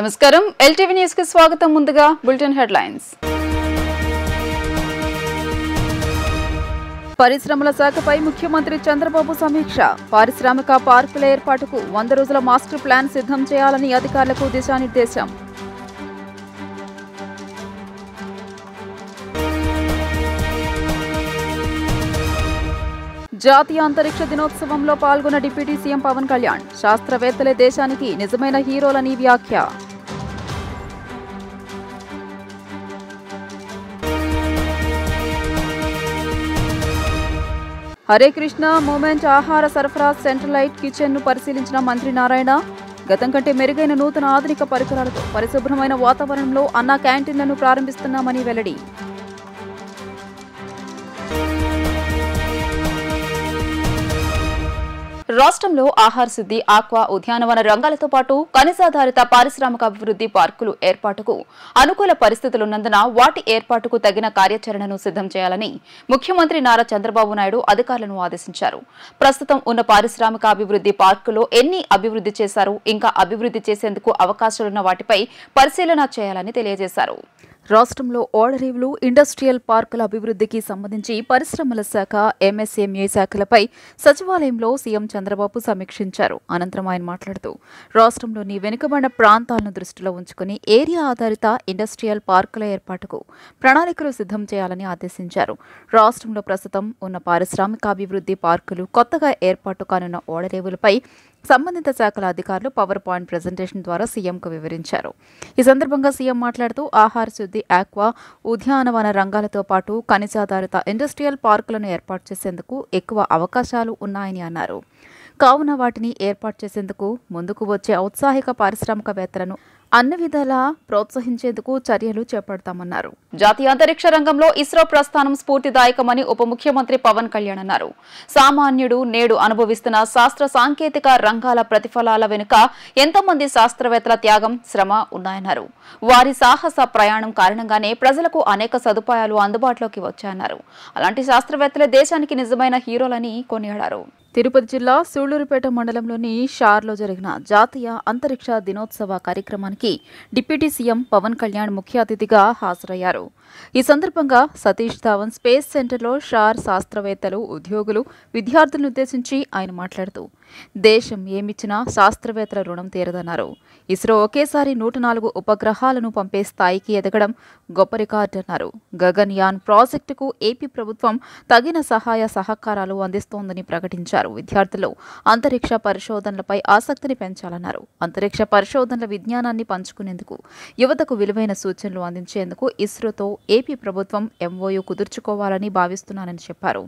నమస్కారం LTV news కి స్వాగతం ముందుగా బులెటిన్ హెడ్లైన్స్ పరిశ్రమల శాఖపై ముఖ్యమంత్రి చంద్రబాబు సమీక్ష పారిశ్రామిక పార్కుల ఏర్పాటుకు 100 రోజుల మాస్టర్ ప్లాన్ సిద్ధం చేయాలని అధికారులకు దిశానిర్దేశం జాతీయ అంతరిక్ష దినోత్సవంలో పాల్గొన్న డిప్యూటీ సీఎం పవన్ కళ్యాణ్ శాస్త్రవేత్తలే దేశానికి నిజమైన హీరోలని వ్యాఖ్య హరే కృష్ణ మూమెంట్ ఆహార సరఫరా సెంట్రలైట్ కిచెన్ ను పరిశీలించిన మంత్రి నారాయణ గతం కంటే మెరుగైన నూతన ఆధునిక పరికరాలతో పరిశుభ్రమైన వాతావరణంలో అన్నా క్యాంటీన్లను ప్రారంభిస్తున్నామని వెల్లడి రాష్ట్రంలో ఆహార శుద్ధి ఆక్వా ఉద్యానవన రంగాలతో పాటు ఖనిజాధారిత పారిశ్రామిక అభివృద్ధి పార్కులు ఏర్పాటుకు అనుకూల పరిస్థితులున్నందున వాటి ఏర్పాటుకు తగిన కార్యాచరణను సిద్ధం చేయాలని ముఖ్యమంత్రి నారా చంద్రబాబు నాయుడు అధికారులను ఆదేశించారు. ప్రస్తుతం ఉన్న పారిశ్రామిక అభివృద్ధి పార్కులో ఎన్ని అభివృద్ధి చేశారు, ఇంకా అభివృద్ధి చేసేందుకు అవకాశాలున్న వాటిపై పరిశీలన చేయాలని తెలియజేశారు. రాష్ట్రంలో ఓడరేవులు ఇండస్ట్రియల్ పార్కుల అభివృద్ధికి సంబంధించి పరిశ్రమల శాఖ ఎంఎస్ఎంఈ శాఖలపై సచివాలయంలో సీఎం చంద్రబాబు సమీక్షించారు. అనంతరం ఆయన మాట్లాడుతూ రాష్ట్రంలోని వెనుకబడిన ప్రాంతాలను దృష్టిలో ఉంచుకుని ఏరియా ఆధారిత ఇండస్ట్రియల్ పార్కుల ఏర్పాటుకు ప్రణాళికలు సిద్ధం చేయాలని ఆదేశించారు. రాష్ట్రంలో ప్రస్తుతం ఉన్న పారిశ్రామిక అభివృద్ధి పార్కులు కొత్తగా ఏర్పాటు కానున్న ఓడరేవులపై సంబంధిత శాఖల అధికారులు పవర్ పాయింట్ ప్రెజెంటేషన్ ద్వారా సీఎంకు వివరించారు. ఈ సందర్భంగా సీఎం మాట్లాడుతూ ఆహార శుద్ధి ఆక్వా ఉద్యానవన రంగాలతో పాటు ఖనిజాధారిత ఇండస్ట్రియల్ పార్కులను ఏర్పాటు చేసేందుకు ఎక్కువ అవకాశాలు ఉన్నాయని అన్నారు. కావున వాటిని ఏర్పాటు చేసేందుకు ముందుకు వచ్చే ఔత్సాహిక పారిశ్రామికవేత్తలను అన్ని విధాలా ప్రోత్సహించేందుకు చర్యలు చేపడతామన్నారు. జాతీయ అంతరిక్ష రంగంలో ఇస్రో ప్రస్థానం స్ఫూర్తిదాయకమని ఉప ముఖ్యమంత్రి పవన్ కళ్యాణ్ అన్నారు. సామాన్యుడు నేడు అనుభవిస్తున్న శాస్త్ర సాంకేతిక రంగాల ప్రతిఫలాల వెనుక ఎంతోమంది శాస్త్రవేత్తల త్యాగం, శ్రమ ఉన్నాయన్నారు. వారి సాహస ప్రయాణం కారణంగానే ప్రజలకు అనేక సదుపాయాలు అందుబాటులోకి వచ్చాయన్నారు. అలాంటి శాస్త్రవేత్తలే దేశానికి నిజమైన హీరోలని కొనియాడారు. తిరుపతి జిల్లా సూళ్లూరుపేట మండలంలోని షార్లో జరిగిన జాతీయ అంతరిక్ష దినోత్సవ కార్యక్రమానికి డిప్యూటీ సీఎం పవన్ కళ్యాణ్ ముఖ్య అతిథిగా హాజరయ్యారు. ఈ సందర్భంగా సతీష్ ధావన్ స్పేస్ సెంటర్లో షార్ శాస్త్రవేత్తలు, ఉద్యోగులు, విద్యార్థులను ఉద్దేశించి ఆయన మాట్లాడుతూ దేశం ఏమిచ్చినా శాస్త్రవేత్తల రుణం తీరదన్నారు. ఇస్రో ఒకేసారి 104 ఉపగ్రహాలను పంపే స్థాయికి ఎదగడం గొప్ప రికార్డు అన్నారు. గగన్యాన్ ప్రాజెక్టుకు ఏపీ ప్రభుత్వం తగిన సహాయ సహకారాలు అందిస్తోందని ప్రకటించారు. విద్యార్థులు అంతరిక్ష పరిశోధనలపై ఆసక్తిని పెంచాలన్నారు. అంతరిక్ష పరిశోధనల విజ్ఞానాన్ని పంచుకునేందుకు యువతకు విలువైన సూచనలు అందించేందుకు ఇస్రోతో ఏపీ ప్రభుత్వం ఎంఓయూ కుదుర్చుకోవాలని భావిస్తున్నానని చెప్పారు.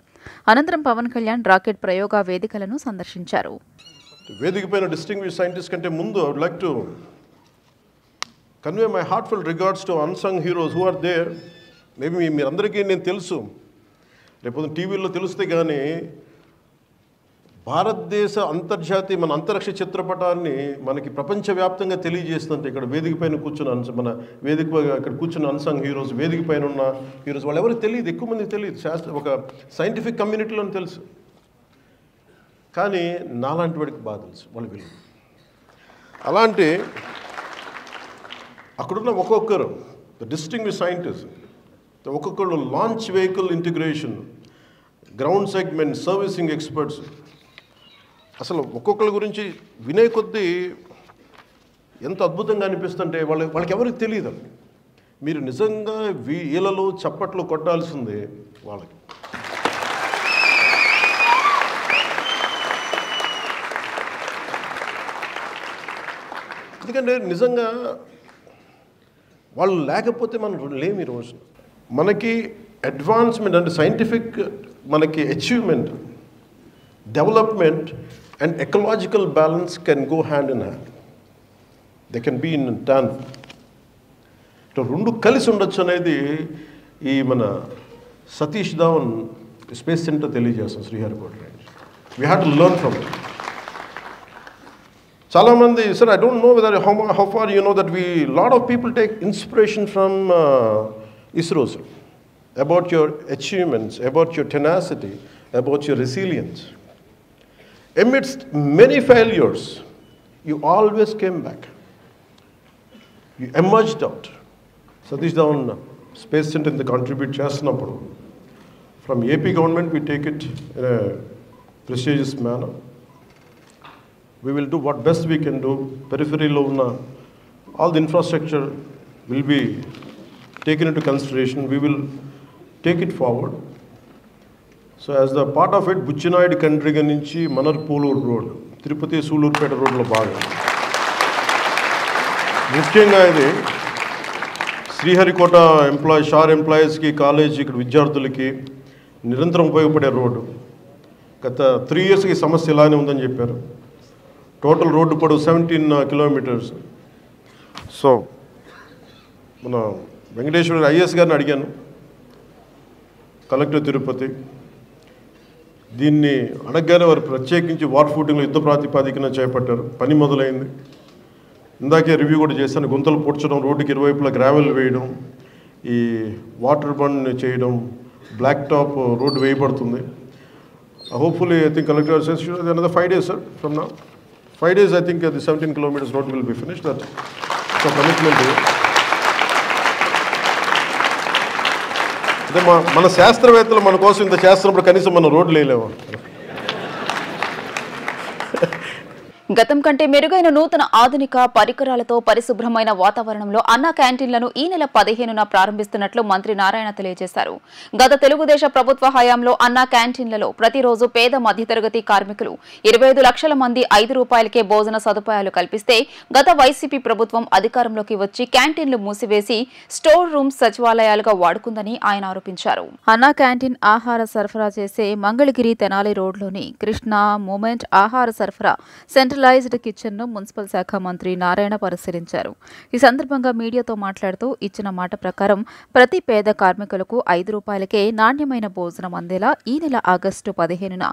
అనంతరం పవన్ కళ్యాణ్ రాకెట్ ప్రయోగ వేదికలను సందర్శించారు. వేదికపైన డిస్టింగ్విష్డ్ సైంటిస్ట్ కంటే ముందు I would like to convey my heartfelt regards to unsung heroes who are there. Maybe మీరందరికీ నేను తెలుసు, రేపు టీవీలో తెలిస్తే కానీ భారతదేశ అంతర్జాతీయ మన అంతరిక్ష చిత్రపటాన్ని మనకి ప్రపంచవ్యాప్తంగా తెలియజేస్తుంటే ఇక్కడ వేదిక పైన కూర్చున్న మన వేదిక ఇక్కడ కూర్చున్న అన్సంగ్ హీరోస్, వేదిక పైన ఉన్న హీరోస్ వాళ్ళు ఎవరికి తెలియదు, ఎక్కువ మందికి తెలియదు. ఒక సైంటిఫిక్ కమ్యూనిటీలో తెలుసు, కానీ నాలాంటి వాడికి బాగా తెలుసు వాళ్ళ విలువ. అలాంటి అక్కడున్న ఒక్కొక్కరు డిస్టింగ్విష్డ్ సైంటిస్ట్, ఒక్కొక్కరు launch vehicle integration, ground segment, servicing experts, అసలు ఒక్కొక్కరి గురించి వినే కొద్దీ ఎంత అద్భుతంగా అనిపిస్తుంటే వాళ్ళకి ఎవరికి తెలియదు. మీరు నిజంగా వీళ్ళలో చప్పట్లు కొట్టాల్సిందే వాళ్ళకి. ఎందుకంటే నిజంగా వాళ్ళు లేకపోతే మనం లేము. ఈరోజు మనకి అడ్వాన్స్మెంట్ అంటే సైంటిఫిక్ మనకి achievement, development and ecological balance can go hand in hand. They can be in tandem. రెండు కలిసి ఉండొచ్చు అనేది ఈ మన సతీష్ ధావన్ స్పేస్ సెంటర్ తెలియజేస్తాం Sriharikota range. We have to learn from it. చాలామంది sir I don't know whether how far you know that we lot of people take inspiration from ISRO sir, about your achievements, about your tenacity, about your resilience. Amidst many failures, you always came back. You emerged out. Satish Dhawan Space Center in the contribute చేస్తున్నప్పుడు from AP government we take it in a prestigious manner. We will do what best we can do. Periphery lo unna all the infrastructure will be taken into consideration. We will take it forward. So as the part of it, Buchinayadu Kandriga nunchi Manarpolur Road, Tirupati Sulurpeta Road lo bhagam. ముఖ్యంగా ఇది శ్రీహరికోట షార్ ఎంప్లాయీస్కి college ఇక్కడ విద్యార్థులకి నిరంతరం ఉపయోగపడే road. గత 3 yearsకి సమస్య ఇలానే ఉందని చెప్పారు. టోటల్ రోడ్డు పొడవు 17 kilometers. సో మన వెంకటేశ్వర ఐఎస్ గారిని అడిగాను, కలెక్టర్ తిరుపతి. దీన్ని అడగగానే వారు ప్రత్యేకించి వార్ ఫూటింగ్లో యుద్ధ ప్రాతిపాదికన చేపట్టారు. పని మొదలైంది. ఇందాకే రివ్యూ కూడా చేశాను. గుంతలు పూడ్చడం, రోడ్డుకి ఇరువైపులా గ్రావెల్ వేయడం, ఈ వాటర్ బండ్ చేయడం, బ్లాక్ టాప్ రోడ్డు వేయబడుతుంది. Hopefully I think collector sense another 5 days sir from now. 5 days I think the 17 kilometers road will be finished. That so commitment. అదే మన శాస్త్రవేత్తలు మన కోసం ఇంత చేస్తున్నప్పుడు కనీసం మన రోడ్లు వేయలేము. గతం కంటే మెరుగైన నూతన ఆధునిక పరికరాలతో పరిశుభ్రమైన వాతావరణంలో అన్నా క్యాంటీన్లను ఈ నెల 15న ప్రారంభిస్తున్నట్లు మంత్రి నారాయణ తెలియజేశారు. గత తెలుగుదేశ ప్రభుత్వ హయాంలో అన్నా క్యాంటీన్లలో ప్రతిరోజు పేద మధ్యతరగతి కార్మికులు 25 లక్షల మంది 5 రూపాయలకే భోజన సదుపాయాలు కల్పిస్తే గత వైసీపీ ప్రభుత్వం అధికారంలోకి వచ్చి క్యాంటీన్లు మూసివేసి స్టోర్ రూమ్స్ సచివాలయాలుగా వాడుకుందని ఆయన ఆరోపించారు. అన్నా క్యాంటీన్ ఆహార సరఫరా చేసే మంగళగిరి తెనాలి రోడ్లోని కృష్ణ మూమెంట్ ఆహార సరఫరా సెంట్రలైజ్డ్ కిచెన్ ను మున్సిపల్ శాఖ మంత్రి నారాయణ పరిశీలించారు. ఈ సందర్భంగా మీడియాతో మాట్లాడుతూ ఇచ్చిన మాట ప్రకారం ప్రతి పేద కార్మికులకు 5 రూపాయలకే నాణ్యమైన భోజనం అందేలా ఈ నెల ఆగస్టు 15న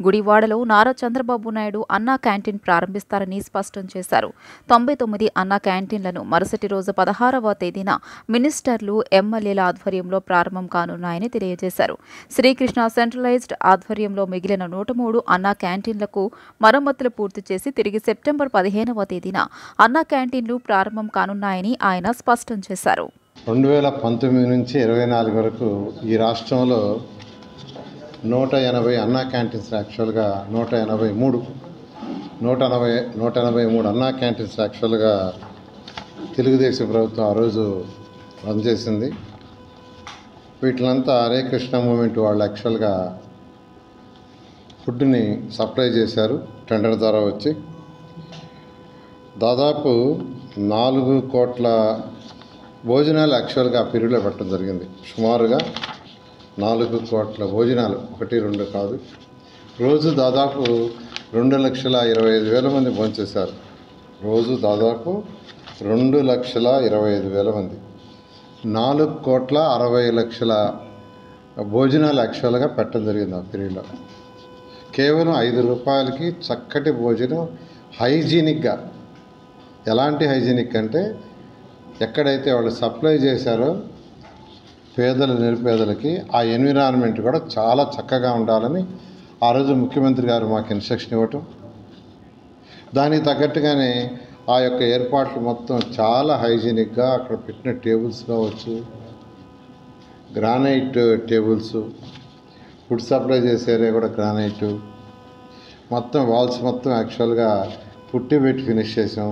గుడివాడలో నారా చంద్రబాబు నాయుడు అన్నా క్యాంటీన్ ప్రారంభిస్తారని స్పష్టం చేశారు. 99 అన్నా క్యాంటీన్లను మరుసటి రోజు 16వ తేదీన మినిస్టర్లు, ఎమ్మెల్యేల ఆధ్వర్యంలో ప్రారంభం కానున్నాయని తెలియజేశారు. శ్రీకృష్ణ సెంట్రలైజ్డ్ ఆధ్వర్యంలో మిగిలిన 103 అన్నా క్యాంటీన్లకు మరమ్మతులు పూర్తి చేసి తిరిగి సెప్టెంబర్ 15వ తేదీన అన్నా క్యాంటీన్లు ప్రారంభం కానున్నాయని ఆయన స్పష్టం చేశారు. 2019 నుంచి 24 వరకు ఈ రాష్ట్రంలో 180 అన్నా క్యాంటీన్స్, యాక్చువల్గా 183 అన్నా క్యాంటీన్స్ యాక్చువల్గా తెలుగుదేశం ప్రభుత్వం ఆ రోజు రన్ చేసింది. వీటిలంతా హరే కృష్ణ మూమెంట్ వాళ్ళు యాక్చువల్గా ఫుడ్ని సప్లై చేశారు టెండర్ ద్వారా వచ్చి. దాదాపు 4 కోట్ల భోజనాలు యాక్చువల్గా ఆ పీరియడ్లో పెట్టడం జరిగింది. సుమారుగా 4 కోట్ల భోజనాలు, 1-2 కాదు. రోజు దాదాపు 2,25,000 మంది భోంచేశారు. రోజు దాదాపు 2,25,000 మంది. 4,60,00,000 భోజనాలు యాక్చువల్గా పెట్టడం జరిగింది ఆ పీరియడ్లో. కేవలం 5 రూపాయలకి చక్కటి భోజనం, హైజీనిక్గా. ఎలాంటి హైజీనిక్ అంటే ఎక్కడైతే వాళ్ళు సప్లై చేశారో పేదలు, నిరుపేదలకి ఆ ఎన్విరాన్మెంట్ కూడా చాలా చక్కగా ఉండాలని ఆ రోజు ముఖ్యమంత్రి గారు మాకు ఇన్స్ట్రక్షన్ ఇవ్వటం, దానికి తగ్గట్టుగానే ఆ యొక్క ఏర్పాట్లు మొత్తం చాలా హైజీనిక్గా అక్కడ పెట్టిన టేబుల్స్ కావచ్చు, గ్రానైట్ టేబుల్స్, ఫుడ్ సప్లై చేసే ఏరియా కూడా గ్రానైటు, మొత్తం వాల్స్ మొత్తం యాక్చువల్గా పుట్టి పెట్టి ఫినిష్ చేసాం.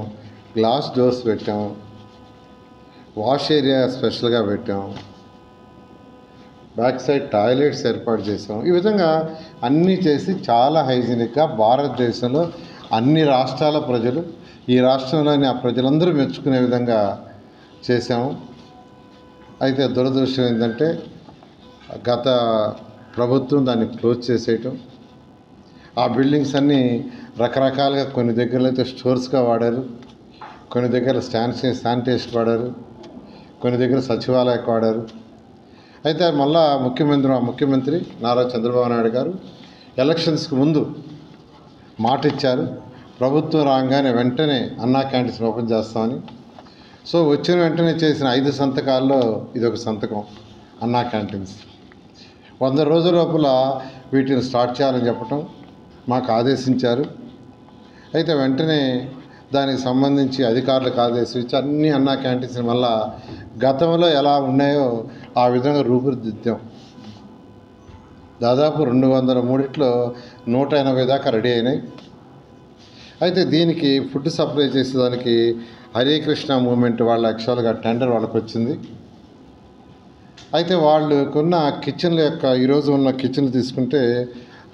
గ్లాస్ డోర్స్ పెట్టాం, వాష్ ఏరియా స్పెషల్గా పెట్టాం, బ్యాక్ సైడ్ టాయిలెట్స్ ఏర్పాటు చేసాం. ఈ విధంగా అన్నీ చేసి చాలా హైజీనిక్గా భారతదేశంలో అన్ని రాష్ట్రాల ప్రజలు, ఈ రాష్ట్రంలోని ఆ ప్రజలందరూ మెచ్చుకునే విధంగా చేసాము. అయితే దురదృష్టం ఏంటంటే గత ప్రభుత్వం దాన్ని క్లోజ్ చేసేయటం, ఆ బిల్డింగ్స్ అన్నీ రకరకాలుగా కొన్ని దగ్గరలో అయితే స్టోర్స్గా వాడారు, కొన్ని దగ్గర శానిటేషన్ వాడారు, కొన్ని దగ్గర సచివాలయకు వాడారు. అయితే మళ్ళా ముఖ్యమంత్రి నారా చంద్రబాబు నాయుడు గారు ఎలక్షన్స్కి ముందు మాట ఇచ్చారు, ప్రభుత్వం రాగానే వెంటనే అన్నా క్యాంటీన్స్ ఓపెన్ చేస్తామని. సో వచ్చిన వెంటనే చేసిన 5 సంతకాల్లో ఇదొక సంతకం. అన్నా క్యాంటీన్స్ 100 రోజుల లోపల వీటిని స్టార్ట్ చేయాలని చెప్పటం మాకు ఆదేశించారు. అయితే వెంటనే దానికి సంబంధించి అధికారులకు ఆదేశం ఇచ్చి అన్ని అన్నా క్యాంటీన్స్ వల్ల గతంలో ఎలా ఉన్నాయో ఆ విధంగా రూపుదిద్దాం. దాదాపు 203లో 180 దాకా రెడీ అయినాయి. అయితే దీనికి ఫుడ్ సప్లై చేసేదానికి హరే కృష్ణ మూవ్మెంట్ వాళ్ళ యాక్చువల్గా టెండర్ వాళ్ళకి వచ్చింది. అయితే వాళ్ళకున్న కిచెన్ల యొక్క ఈరోజు ఉన్న కిచెన్లు తీసుకుంటే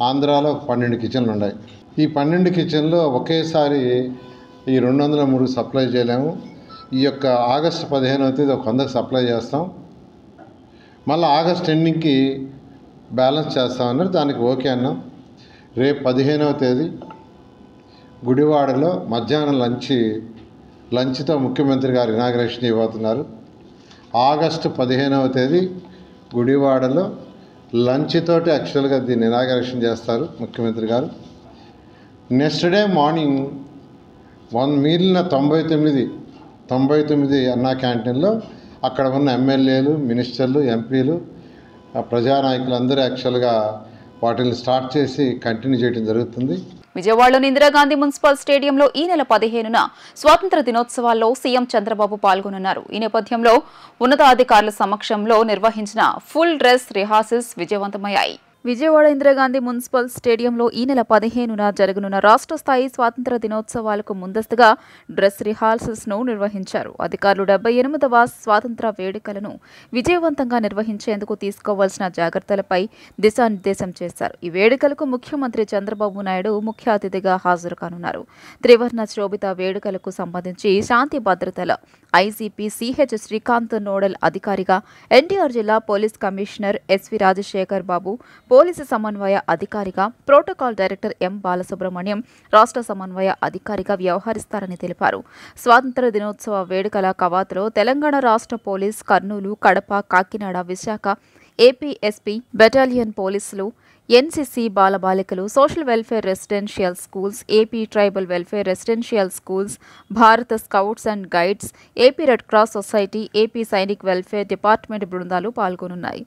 ఆంధ్రాలో 12 కిచెన్లు ఉన్నాయి. ఈ 12 కిచెన్లో ఒకేసారి ఈ 203 సప్లై చేయలేము. ఈ యొక్క ఆగస్టు 15వ తేదీ ఒక 100 సప్లై చేస్తాం. మళ్ళీ ఆగస్ట్ ఎండింగ్కి బ్యాలెన్స్ చేస్తామన్నారు. దానికి ఓకే అన్నాం. రేపు 15వ తేదీ గుడివాడలో మధ్యాహ్నం లంచ్తో ముఖ్యమంత్రి గారు ఇనాగ్రేషన్ ఇవ్వబోతున్నారు. ఆగస్టు 15వ తేదీ గుడివాడలో లంచ్ తోటి యాక్చువల్గా దీన్ని ఇనాగ్రేషన్ చేస్తారు ముఖ్యమంత్రి గారు. నెక్స్ట్ డే మార్నింగ్ మిగిలిన 99 అన్నా క్యాంటీన్లో అక్కడ ఉన్న ఎమ్మెల్యేలు, మినిస్టర్లు, ఎంపీలు, ప్రజానాయకులు అందరూ యాక్చువల్గా వాటిని స్టార్ట్ చేసి కంటిన్యూ చేయడం జరుగుతుంది. విజయవాడలోని ఇందిరాగాంధీ మున్సిపల్ స్టేడియంలో ఈ నెల 15న స్వాతంత్ర దినోత్సవాల్లో సీఎం చంద్రబాబు పాల్గొనున్నారు. ఈ నేపథ్యంలో ఉన్నతాధికారుల సమక్షంలో నిర్వహించిన ఫుల్ డ్రెస్ రిహార్సల్స్ విజయవంతమయ్యాయి. విజయవాడ ఇందిరాగాంధీ మున్సిపల్ స్టేడియంలో ఈ నెల 15న జరగనున్న రాష్ట్ర స్థాయి స్వాతంత్ర దినోత్సవాలకు ముందస్తుగా డ్రెస్ రిహార్సల్స్ ను నిర్వహించారు. అధికారులు 78వ స్వాతంత్ర వేడుకలను విజయవంతంగా నిర్వహించేందుకు తీసుకోవాల్సిన జాగ్రత్తలపై దిశానిర్దేశం చేశారు. ఈ వేడుకలకు ముఖ్యమంత్రి చంద్రబాబు నాయుడు ముఖ్య అతిథిగా హాజరు కానున్నారు. త్రివర్ణ శోభిత వేడుకలకు సంబంధించి శాంతి భద్రతల ఐజీపీ సిహెచ్ శ్రీకాంత్ నోడల్ అధికారిగా, ఎన్టీఆర్ జిల్లా పోలీస్ కమిషనర్ ఎస్వి రాజశేఖర్ బాబు పోలీసు సమన్వయ అధికారిగా, ప్రోటోకాల్ డైరెక్టర్ ఎం బాలసుబ్రహ్మణ్యం రాష్ట్ర సమన్వయ అధికారిగా వ్యవహరిస్తారని తెలిపారు. స్వాతంత్ర దినోత్సవ వేడుకల కవాతులో తెలంగాణ రాష్ట్ర police, Kurnool, Kadapa, Kakinada, Visakha APSP battalion పోలీసులు, ఎన్సీసీ బాలబాలికలు, social welfare residential schools, AP tribal welfare residential schools, భారత scouts and guides, AP red cross society, AP Sainik welfare department బృందాలు పాల్గొనున్నాయి.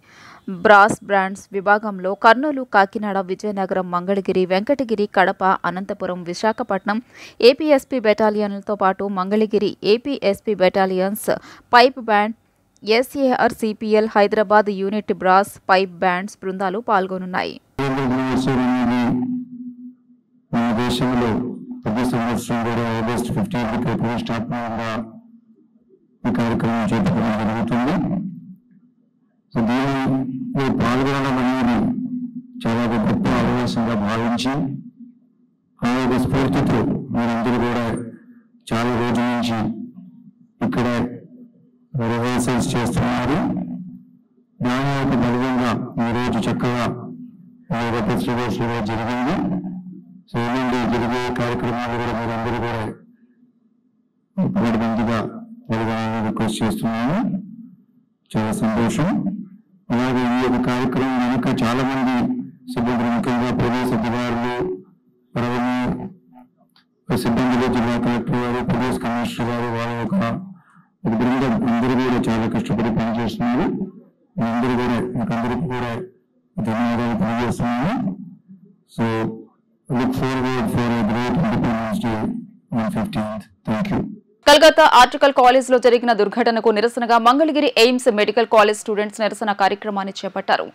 బ్రాస్ బ్రాండ్స్ విభాగంలో కర్నూలు, కాకినాడ, విజయనగరం, మంగళగిరి, వెంకటగిరి, కడప, అనంతపురం, విశాఖపట్నం ఏపీఎస్పీ బెటాలియన్లతో పాటు Mangalagiri APSP battalions pipe band, SARCPL Hyderabad unit brass pipe bands బృందాలు పాల్గొనున్నాయి. దేశంలో ప్రతి సంవత్సరం కూడా ఆగస్టు 15కి ప్రతిష్టాత్మకంగా ఈ కార్యక్రమం చేపట్టడం జరుగుతుంది. దీనిలో పాల్గొనడం అనేది చాలా గొప్ప అవకాశంగా భావించి అలాగే స్ఫూర్తితో మీరందరూ కూడా చాలా రోజుల నుంచి ఇక్కడ రిహర్సల్స్ చేస్తున్నారు. దాని యొక్క భాగంగా ఈరోజు చక్కగా ప్రతిష్టగా జరిగింది. సో ఇలాంటి జరిగే కార్యక్రమాలు కూడా మీరందరూ కూడా పకడ్బందీగా జరగాలని రిక్వెస్ట్ చేస్తున్నాను. చాలా సంతోషం. అలాగే ఈ యొక్క కార్యక్రమం వెనుక చాలా మంది సిబ్బంది, ముఖ్యంగా పోలీస్ అధికారులు, సిబ్బందిగా జిల్లా కలెక్టర్ గారు, పోలీస్ కమిషనర్ గారు, వాళ్ళ యొక్క బృందం అందరూ కూడా చాలా కష్టపడి పనిచేస్తున్నారు. అందరూ కూడా మీకందరికీ కూడా ధన్యవాదాలు తెలియజేస్తున్నాను. So look forward for a great independence day on 15th. Thank you. Calcutta article కాలేజ్లో జరిగిన దుర్ఘటనకు నిరసనగా Mangalagiri AIIMS medical college students నిరసన కార్యక్రమాన్ని చేపట్టారు.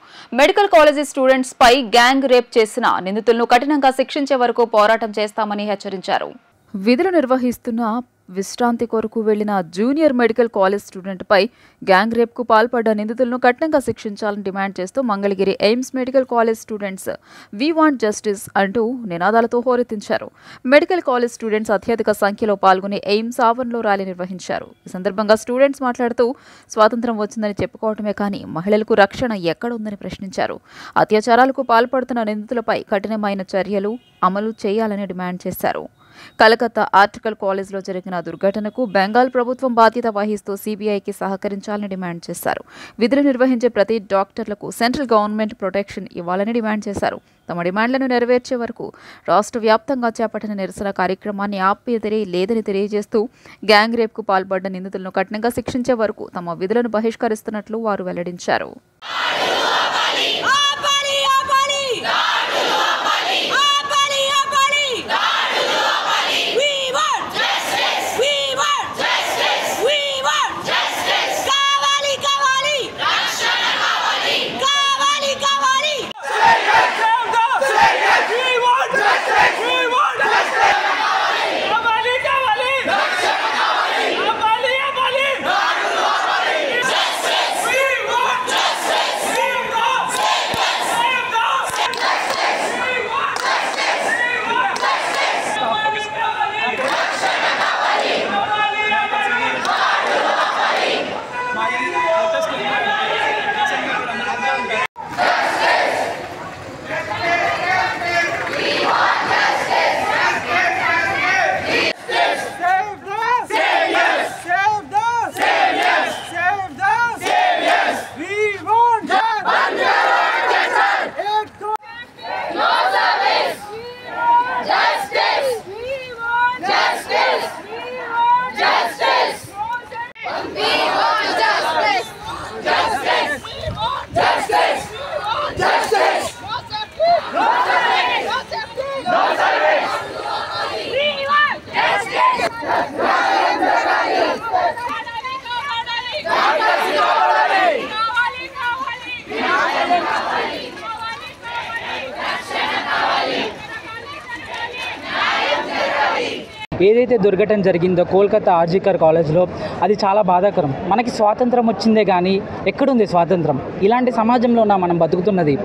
మెడికల్ కాలేజీ స్టూడెంట్స్ పై గ్యాంగ్ రేప్ చేసిన నిందితులను కఠినంగా శిక్షించే వరకు పోరాటం చేస్తామని హెచ్చరించారు. విధులు నిర్వహిస్తున్న విశ్రాంతి కొరకు వెళ్లిన జూనియర్ మెడికల్ కాలేజ్ స్టూడెంట్ పై గ్యాంగ్ రేప్ కు పాల్పడ్డ నిందితులను కఠినంగా శిక్షించాలని డిమాండ్ చేస్తూ Mangalagiri AIIMS medical college students we want justice అంటూ నినాదాలతో హోరెత్తించారు. మెడికల్ కాలేజ్ స్టూడెంట్స్ అత్యధిక సంఖ్యలో పాల్గొని ఎయిమ్స్ ఆవరణలో ర్యాలీ నిర్వహించారు. ఈ సందర్భంగా స్టూడెంట్స్ మాట్లాడుతూ స్వాతంత్ర్యం వచ్చిందని చెప్పుకోవటమే కానీ మహిళలకు రక్షణ ఎక్కడ ఉందని ప్రశ్నించారు. అత్యాచారాలకు పాల్పడుతున్న నిందితులపై కఠినమైన చర్యలు అమలు చేయాలని డిమాండ్ చేశారు. కలకత్తా ఆర్టికల్ కాలేజ్లో జరిగిన దుర్ఘటనకు బెంగాల్ ప్రభుత్వం బాధ్యత వహిస్తూ సీబీఐకి సహకరించాలని డిమాండ్ చేశారు. విధులు నిర్వహించే ప్రతి డాక్టర్లకు సెంట్రల్ గవర్నమెంట్ ప్రొటెక్షన్ ఇవ్వాలని డిమాండ్ చేశారు. తమ డిమాండ్లను నెరవేర్చే వరకు రాష్ట్ర వ్యాప్తంగా చేపట్టిన నిరసన కార్యక్రమాన్ని ఆపేది లేదని తెలియజేస్తూ గ్యాంగ్ రేప్కు పాల్పడ్డ నిందితులను కఠినంగా శిక్షించే వరకు తమ విధులను బహిష్కరిస్తున్నట్లు వారు వెల్లడించారు. ఏదైతే దుర్ఘటన జరిగిందో కోల్కతా ఆర్జికర్ కాలేజ్లో, అది చాలా బాధాకరం. మనకి స్వాతంత్రం వచ్చిందే కానీ ఎక్కడుంది స్వాతంత్రం? ఇలాంటి సమాజంలో మనం బతుకుతున్నది.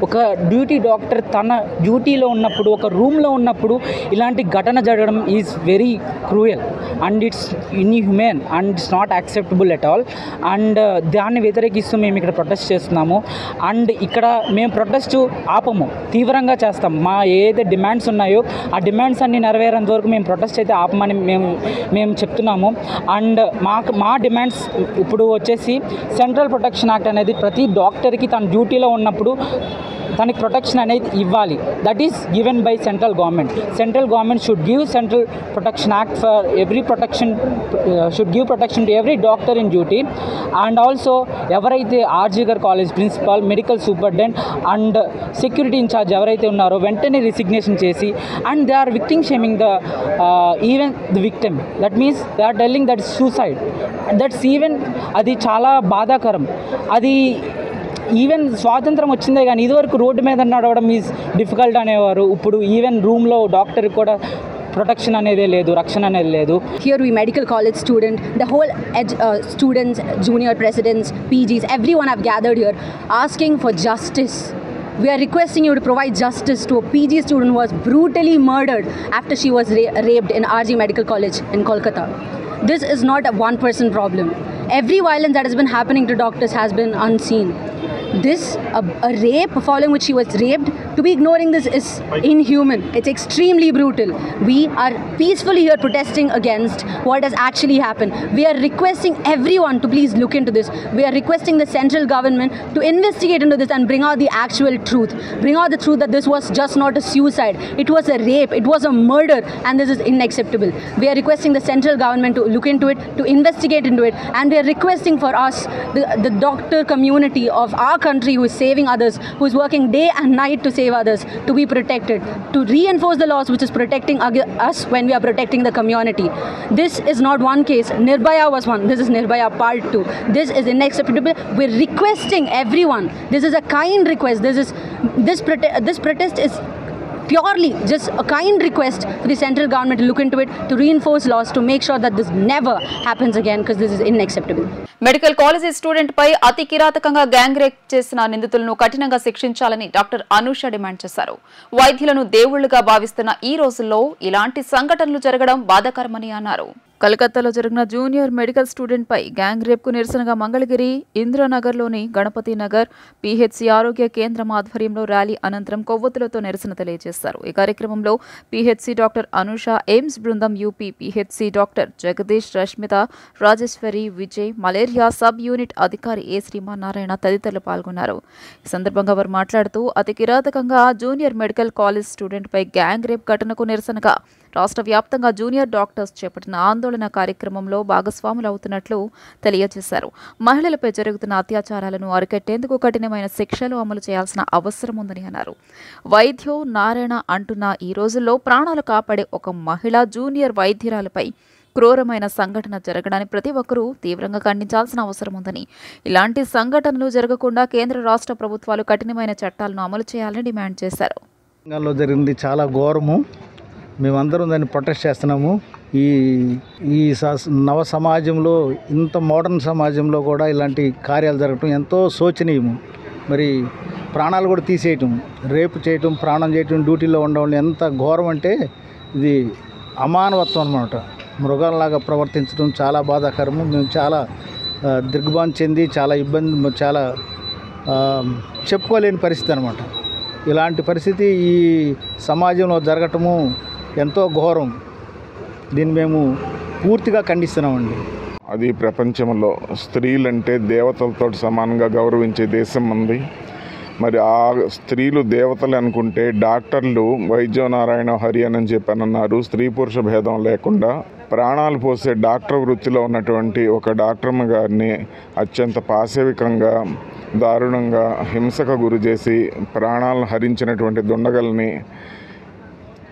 ఒక డ్యూటీ డాక్టర్ తన డ్యూటీలో ఉన్నప్పుడు, ఒక రూమ్లో ఉన్నప్పుడు ఇలాంటి ఘటన జరగడం is very cruel and it's inhuman and it's not acceptable at all. And దాన్ని వ్యతిరేకిస్తూ మేము ఇక్కడ ప్రొటెస్ట్ చేస్తున్నాము. అండ్ ఇక్కడ మేము ప్రొటెస్ట్ ఆపము, తీవ్రంగా చేస్తాం. మా ఏదైతే డిమాండ్స్ ఉన్నాయో ఆ డిమాండ్స్ అన్ని నెరవేరేంత వరకు మేము ప్రొటెస్ట్ అయితే ఆపమని మేము చెప్తున్నాము. అండ్ మా డిమాండ్స్ ఇప్పుడు వచ్చేసి సెంట్రల్ ప్రొటెక్షన్ యాక్ట్ అనేది ప్రతి డాక్టర్కి తన డ్యూటీలో ఉన్నప్పుడు తనకి ప్రొటెక్షన్ అనేది ఇవ్వాలి. That is given by central government. Central government should give central protection act for every protection, should give protection to every doctor in duty. And also ఎవరైతే RG Kar college principal, medical superintendent and security incharge ఎవరైతే ఉన్నారో వెంటనే resignation చేసి, and they are victim shaming the even the victim. That means they are telling that suicide. That's even, అది చాలా బాధాకరం. అది even స్వాతంత్రం వచ్చిందే కానీ ఇదివరకు రోడ్డు మీద నడవడం ఈజ్ డిఫికల్ట్ అనేవారు. ఇప్పుడు ఈవెన్ రూమ్లో డాక్టర్ కూడా ప్రొటెక్షన్ అనేది లేదు, రక్షణ అనేది లేదు. Here we medical college student, the whole students, junior presidents, PGs, everyone have gathered here asking for justice. We are requesting you to provide justice to a PG student who was brutally murdered after she was raped in RG Medical College in Kolkata. This is not a one-person problem. Every violence that has been happening to doctors has been unseen. This, a rape following which she was raped, to be ignoring this is inhuman. It's extremely brutal. We are peacefully here protesting against what has actually happened. We are requesting everyone to please look into this. We are requesting the central government to investigate into this and bring out the actual truth. Bring out the truth that this was just not a suicide. It was a rape. It was a murder, and this is unacceptable. We are requesting the central government to look into it, to investigate into it, and we are requesting for us, the doctor community of our country who is saving others, who is working day and night to save others, to be protected, to reinforce the laws which is protecting us when we are protecting the community. This is not one case. Nirbhaya was one. This is Nirbhaya Part 2. This is unacceptable. We're requesting everyone. This is a kind request. This protest is purely just a kind request for the central government to look into it, to reinforce laws, to make sure that this never happens again, because this is unacceptable. Medical college student పై అతి కిరాతకంగా gang rape చేసిన నిందితులను కఠినంగా శిక్షించాలని doctor Anusha demand చేశారు. వైద్యులను దేవుళ్లుగా భావిస్తున్న ఈ రోజుల్లో ఇలాంటి సంఘటనలు జరగడం బాధాకరమని అన్నారు. కలకత్తాలో జరిగిన జూనియర్ మెడికల్ స్టూడెంట్ పై గ్యాంగ్ రేప్ కు నిరసనగా మంగళగిరి ఇంద్రనగర్లోని గణపతి నగర్ పిహెచ్సి ఆరోగ్య కేంద్రం ఆధ్వర్యంలో ర్యాలీ అనంతరం కొవ్వొత్తులతో నిరసన తెలియజేశారు. ఈ కార్యక్రమంలో పిహెచ్సి డాక్టర్ అనూష, ఎయిమ్స్ బృందం UP, PHC doctor Jagadish, Rashmita, Rajeshwari, Vijay, malaria sub unit అధికారి ఏ శ్రీమన్నారాయణ తదితరులు పాల్గొన్నారు. ఈ సందర్భంగా వారు మాట్లాడుతూ అతి కిరాతకంగా జూనియర్ మెడికల్ కాలేజ్ స్టూడెంట్ పై గ్యాంగ్ రేప్ ఘటనకు నిరసనగా రాష్ట్ర వ్యాప్తంగా జూనియర్ డాక్టర్స్ చేపట్టిన ఆందోళన కార్యక్రమంలో భాగస్వాములు అవుతున్నట్లు తెలియజేశారు. మహిళలపై జరుగుతున్న అత్యాచారాలను అరికట్టేందుకు కఠినమైన శిక్షలు అమలు చేయాల్సిన అవసరం ఉందని అన్నారు. వైద్యో నారాయణ అంటున్న ఈ రోజుల్లో ప్రాణాలు కాపాడే ఒక మహిళా జూనియర్ వైద్యురాలపై క్రూరమైన సంఘటన జరగడాన్ని ప్రతి ఒక్కరూ తీవ్రంగా ఖండించాల్సిన అవసరం ఉందని, ఇలాంటి సంఘటనలు జరగకుండా కేంద్ర రాష్ట్ర ప్రభుత్వాలు కఠినమైన చట్టాలను అమలు చేయాలని డిమాండ్ చేశారు. తెలంగాణలో జరిగింది చాలా ఘోరము. మేమందరం దాన్ని ప్రొటెస్ట్ చేస్తున్నాము. ఈ నవ సమాజంలో, ఇంత మోడర్న్ సమాజంలో కూడా ఇలాంటి కార్యాలు జరగటం ఎంతో శోచనీయము. మరి ప్రాణాలు కూడా తీసేయటం, రేపు చేయటం, ప్రాణం చేయటం, డ్యూటీలో ఉండడం ఎంత ఘోరం అంటే ఇది అమానవత్వం అన్నమాట. మృగాలలాగా ప్రవర్తించడం చాలా బాధాకరము. మేము చాలా దిగ్భ్రాంతి చెంది చాలా ఇబ్బంది, చాలా చెప్పుకోలేని పరిస్థితి అన్నమాట. ఇలాంటి పరిస్థితి ఈ సమాజంలో జరగటము ఎంతో ఘోరం. దీన్ని మేము పూర్తిగా ఖండిస్తున్నామండి. అది ప్రపంచంలో స్త్రీలంటే దేవతలతో సమానంగా గౌరవించే దేశం ఉంది. మరి ఆ స్త్రీలు దేవతలు అనుకుంటే డాక్టర్లు వైద్యనారాయణ హరి అని చెప్పనన్నారు. స్త్రీ పురుష భేదం లేకుండా ప్రాణాలు పోసే డాక్టర్ వృత్తిలో ఉన్నటువంటి ఒక డాక్టర్మ గారిని అత్యంత పాశవికంగా, దారుణంగా హింసకు గురి చేసి ప్రాణాలను హరించినటువంటి దుండగల్ని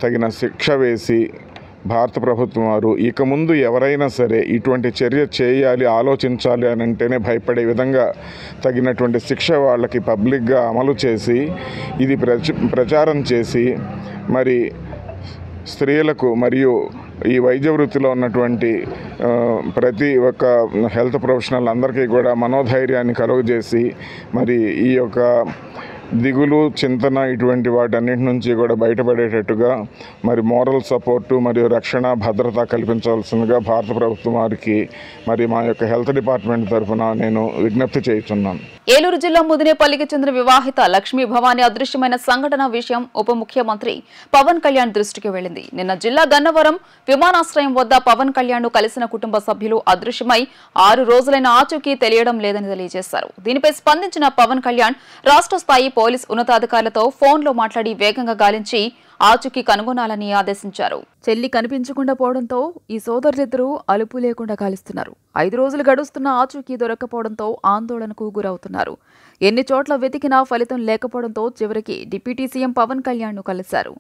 తగిన శిక్ష వేసి భారత ప్రభుత్వం వారు ఇక ముందు ఎవరైనా సరే ఇటువంటి చర్య చేయాలి, ఆలోచించాలి అని అంటేనే భయపడే విధంగా తగినటువంటి శిక్ష వాళ్ళకి పబ్లిక్గా అమలు చేసి ఇది ప్రచారం చేసి మరి స్త్రీలకు మరియు ఈ వైద్య వృత్తిలో ఉన్నటువంటి ప్రతి ఒక్క హెల్త్ ప్రొఫెషనల్ అందరికీ కూడా మనోధైర్యాన్ని కలుగజేసి మరి ఈ యొక్క దిగులు, చింతన ఇటువంటి వాటన్నిటి నుంచి కూడా బయటపడేటట్టుగా మరి మోరల్ సపోర్టు మరియు రక్షణ, భద్రత కల్పించవలసిందిగా భారత ప్రభుత్వం వారికి మరి మా యొక్క హెల్త్ డిపార్ట్మెంట్ తరఫున నేను విజ్ఞప్తి చేస్తున్నాను. ఏలూరు జిల్లా ముదినేపల్లికి చెందిన వివాహిత లక్ష్మీ భవాని అదృశ్యమైన సంఘటన విషయం ఉప ముఖ్యమంత్రి పవన్ కళ్యాణ్ దృష్టికి వెళ్లింది. నిన్న జిల్లా గన్నవరం విమానాశ్రయం వద్ద పవన్ కళ్యాణ్ ను కలిసిన కుటుంబ సభ్యులు అదృశ్యమై 6 రోజులైన ఆచూకీ తెలియడం లేదని తెలియజేశారు. దీనిపై స్పందించిన పవన్ కళ్యాణ్ రాష్ట్ర స్థాయి పోలీస్ ఉన్నతాధికారులతో ఫోన్లో మాట్లాడి వేగంగా గాలించి ఆచూకీ కనుగొనాలని ఆదేశించారు. చెల్లి కనిపించకుండా పోవడంతో ఈ సోదరులిద్దరూ అలుపు లేకుండా గాలిస్తున్నారు. 5 రోజులు గడుస్తున్న ఆచూకీ దొరక్కపోవడంతో ఆందోళనకు గురవుతున్నారు. ఎన్ని చోట్ల వెతికినా ఫలితం లేకపోవడంతో చివరికి డిప్యూటీ సీఎం పవన్ కళ్యాణ్ ను కలిశారు.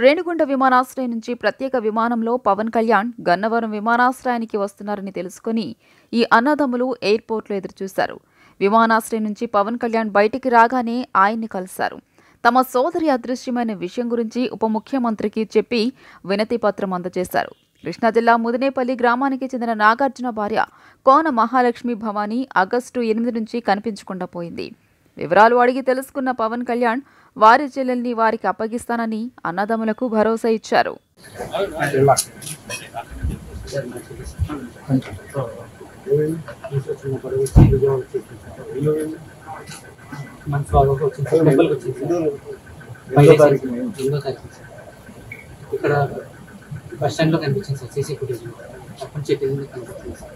రేణిగుంట విమానాశ్రయం నుంచి ప్రత్యేక విమానంలో పవన్ కళ్యాణ్ గన్నవరం విమానాశ్రయానికి వస్తున్నారని తెలుసుకుని ఈ అన్నదమ్ములు ఎయిర్పోర్ట్లో ఎదురుచూశారు. విమానాశ్రయం నుంచి పవన్ కళ్యాణ్ బయటికి రాగానే ఆయన్ని కలిశారు. తమ సోదరి అదృశ్యమైన విషయం గురించి ఉప ముఖ్యమంత్రికి చెప్పి వినతి పత్రం అందజేశారు. కృష్ణా జిల్లా ముదినేపల్లి గ్రామానికి చెందిన నాగార్జున భార్య కోన మహాలక్ష్మి భవాని ఆగస్టు 8 నుంచి కనిపించకుండా పోయింది. వివరాలు అడిగి తెలుసుకున్న పవన్ కళ్యాణ్ వారి చెల్లెల్ని వారికి అప్పగిస్తానని అన్నదమ్ములకు భరోసా ఇచ్చారు. ఇక్కడ బస్ స్టాండ్ లో కనిపించింది సార్ సీసీ ఫుటేజ్ లో. అప్పటి నుంచి కనిపించింది సార్.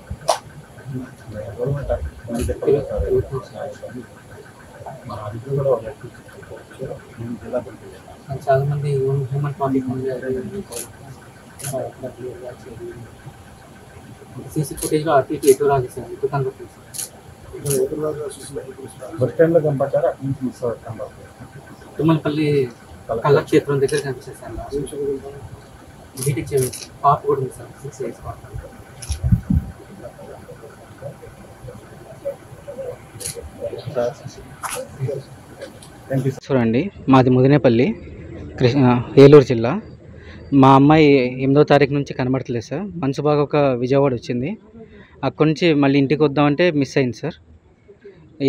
చాలా మంది హ్యూమన్ ట్రాఫికింగ్ సీసీ ఫుటేజ్ లో అటు ఎటు రాదు సార్, ఎటు కనబడుతుంది సార్. తుమ్మలపల్లి కళాక్షేత్రం దగ్గర కనిపిస్తుంది సార్. బీటెక్ చేయండి పాప కూడా ఉంది సార్, 6 years పాప. చూడండి, మాది ముదినేపల్లి, ఏలూరు జిల్లా. మా అమ్మాయి 8వ తారీఖు నుంచి కనబడతలేదు సార్. మనసు బాగా ఒక విజయవాడ వచ్చింది. అక్కడి నుంచి మళ్ళీ ఇంటికి వద్దామంటే మిస్ అయింది సార్.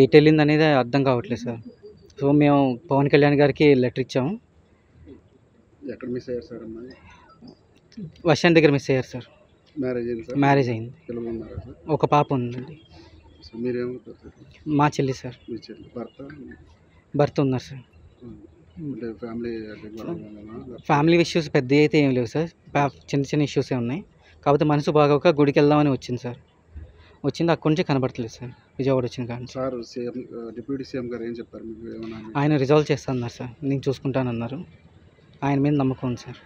ఎటు వెళ్ళింది అనేది అర్థం కావట్లేదు సార్. సో మేము పవన్ కళ్యాణ్ గారికి లెటర్ ఇచ్చాము. ఎక్కడ మిస్ అయ్యారు సార్? అమ్మాయి బస్ స్టాండ్ దగ్గర మిస్ అయ్యారు సార్. మ్యారేజ్ అయింది. ఒక పాప ఉందండి. మా చెల్లి సార్. భర్త ఉన్నారు సార్. ఫ్యామిలీ ఇష్యూస్ పెద్ద అయితే ఏం లేవు సార్, చిన్న చిన్న ఇష్యూసే ఉన్నాయి. కాకపోతే మనసు బాగా ఒక గుడికి వెళ్దామని వచ్చింది సార్. వచ్చింది అక్కడి నుంచి కనబడతలేదు సార్, విజయవాడ వచ్చిన కానీ సార్. డిప్యూటీ సీఎం గారు ఏం చెప్పారు మీకు? ఆయన రిజాల్వ్ చేస్తానన్నారు సార్, నేను చూసుకుంటానన్నారు. ఆయన మీద నమ్మకం ఉంది సార్.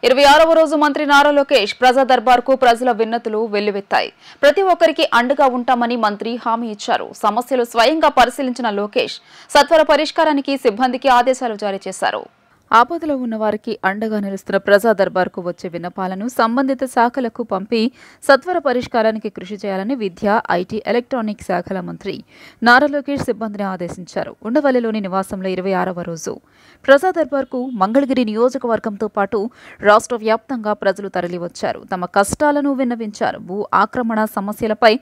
26వ రోజు మంత్రి నారా లోకేష్ ప్రజా దర్బార్కు ప్రజల విన్నతులు వెల్లువెత్తాయి. ప్రతి ఒక్కరికి అండగా ఉంటామని మంత్రి హామీ ఇచ్చారు. సమస్యలు స్వయంగా పరిశీలించిన లోకేష్ సత్వర పరిష్కారానికి సిబ్బందికి ఆదేశాలు జారీ చేశారు. ఆపదలో ఉన్న వారికి అండగా నిలుస్తున్న ప్రజా దర్బార్కు వచ్చే విన్నపాలను సంబంధిత శాఖలకు పంపి సత్వర పరిష్కారానికి కృషి చేయాలని విద్య, ఐటీ, ఎలక్ట్రానిక్ శాఖల మంత్రి నారా లోకేష్ సిబ్బందిని ఆదేశించారు. ఉండవల్లిలోని నివాసంలో 26వ రోజు ప్రజా దర్బార్కు మంగళగిరి నియోజకవర్గంతో పాటు రాష్ట్ర వ్యాప్తంగా ప్రజలు తరలివచ్చారు. తమ కష్టాలను విన్నవించారు. భూ ఆక్రమణ సమస్యలపై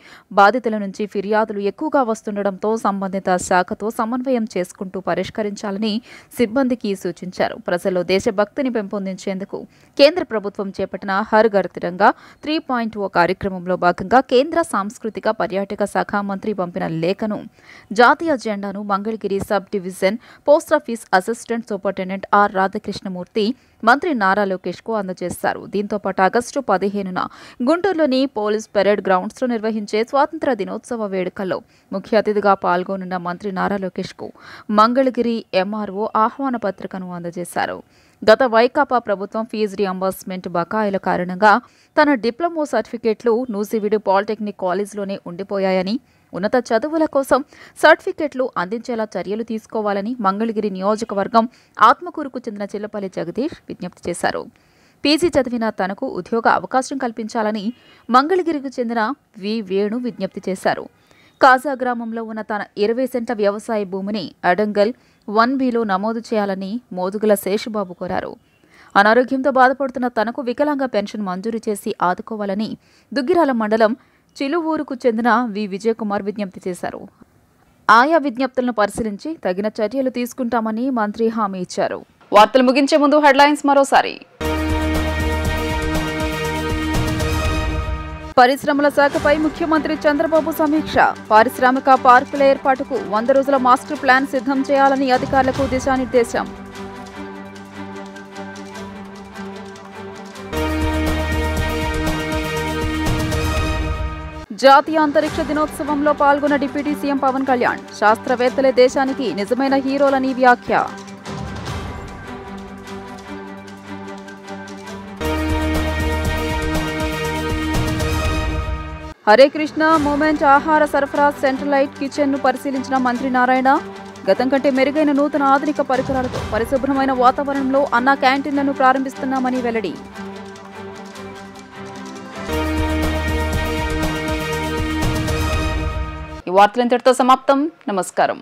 బాధితుల నుంచి ఫిర్యాదులు ఎక్కువగా వస్తుండటంతో సంబంధిత శాఖతో సమన్వయం చేసుకుంటూ పరిష్కరించాలని సిబ్బందికి సూచించారు. ప్రజల్లో దేశభక్తిని పెంపొందించేందుకు కేంద్ర ప్రభుత్వం చేపట్టిన హర్ ఘర్ తిరంగా 3.0 కార్యక్రమంలో భాగంగా కేంద్ర సాంస్కృతిక పర్యాటక శాఖ మంత్రి పంపిన లేఖను జాతీయ జెండాను Mangalagiri sub division post office assistant superintendent are Radhakrishnamurthy మంత్రి నారా లోకేష్ కు అందజేశారు. దీంతో పాటు ఆగస్టు 15న గుంటూరులోని పోలీస్ పెరేడ్ గ్రౌండ్స్ లో నిర్వహించే స్వాతంత్ర దినోత్సవ వేడుకల్లో ముఖ్య అతిథిగా పాల్గొనున్న మంత్రి నారా లోకేష్ కు మంగళగిరి ఎంఆర్ఓ ఆహ్వాన పత్రికను అందజేశారు. గత వైకాపా ప్రభుత్వం ఫీజు రియంబర్స్మెంట్ బకాయిల కారణంగా తన డిప్లొమా సర్టిఫికేట్లు నూజివీడు పాలిటెక్నిక్ కాలేజ్లోనే ఉండిపోయాయని, ఉన్నత చదువుల కోసం సర్టిఫికెట్లు అందించేలా చర్యలు తీసుకోవాలని మంగళగిరి నియోజకవర్గం ఆత్మకూరుకు చెందిన చిల్లపల్లి జగదీష్ విజ్ఞప్తి చేశారు. పీజీ చదివిన తనకు ఉద్యోగ అవకాశం కల్పించాలని మంగళగిరికి చెందిన వి వేణు విజ్ఞప్తి చేశారు. కాజా గ్రామంలో ఉన్న తన 20 సెంట్ల వ్యవసాయ భూమిని అడంగల్ 1Bలో నమోదు చేయాలని మోదుగుల శేషుబాబు కోరారు. అనారోగ్యంతో బాధపడుతున్న తనకు వికలాంగ పెన్షన్ మంజూరు చేసి ఆదుకోవాలని దుగ్గిరాల మండలం చిలువూరుకు చెందిన వి విజయకుమార్ విజ్ఞప్తి చేశారు. ఆయా విజ్ఞప్తులను పరిశీలించి తగిన చర్యలు తీసుకుంటామని మంత్రి హామీ ఇచ్చారు. వార్తలు ముగించే ముందు హెడ్లైన్స్ మరోసారి. పరిశ్రమల శాఖపై ముఖ్యమంత్రి చంద్రబాబు సమీక్ష. పారిశ్రామిక పార్కుల ఏర్పాటుకు 100 రోజుల మాస్టర్ ప్లాన్ సిద్ధం చేయాలని అధికారులకు దిశానిర్దేశం. జాతీయ అంతరిక్ష దినోత్సవంలో పాల్గొన్న డిప్యూటీ సీఎం పవన్ కళ్యాణ్. శాస్త్రవేత్తలే దేశానికి నిజమైన హీరోలని వ్యాఖ్య. హరే కృష్ణ మూమెంట్ ఆహార సరఫరా సెంట్రలైట్ కిచెన్ ను పరిశీలించిన మంత్రి నారాయణ. గతం కంటే మెరుగైన నూతన ఆధునిక పరికరాలతో పరిశుభ్రమైన వాతావరణంలో అన్న క్యాంటీన్లను ప్రారంభిస్తున్నామని వెల్లడి. ఈ వార్తలు ఇంతటితో సమాప్తం. నమస్కారం.